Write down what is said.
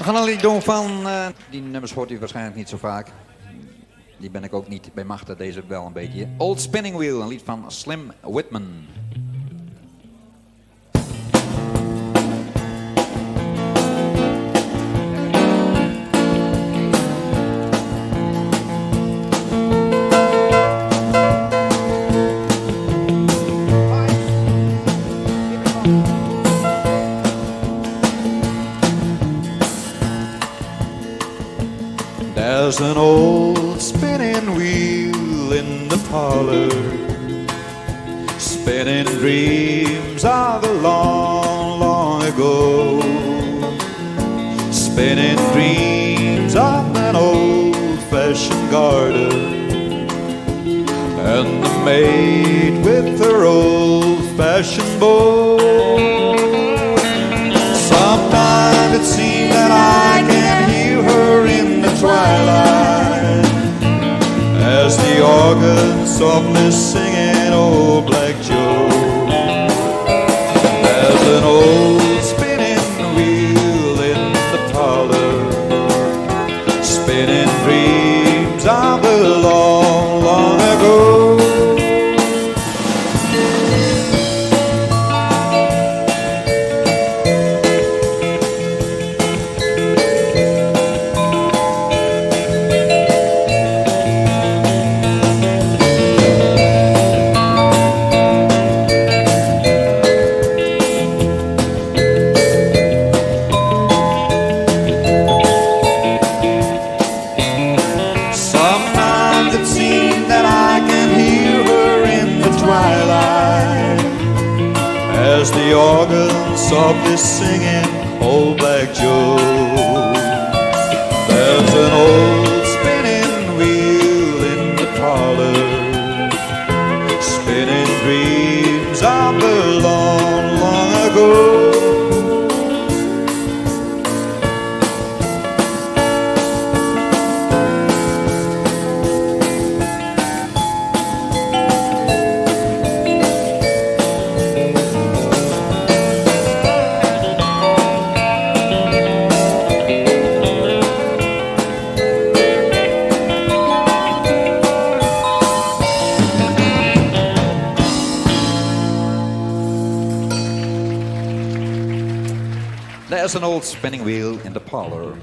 We gaan een lied doen van, die nummers hoort u waarschijnlijk niet zo vaak. Die ben ik ook niet bij machten, deze wel een beetje. Old Spinning Wheel, een lied van Slim Whitman. There's an old spinning wheel in the parlor, spinning dreams of a long, long ago, spinning dreams of an old-fashioned garden and the maid with her old-fashioned bow. Sometimes it seems that I can hear her in the twilight as the organ softly singing Old Black Joe. There's an old spinning wheel in the parlor, spinning dreams of a long, long ago. As the organ softly singing Old Black Joe. There's an old spinning wheel in the parlor, spinning dreams of a long, long ago. There's an old spinning wheel in the parlor.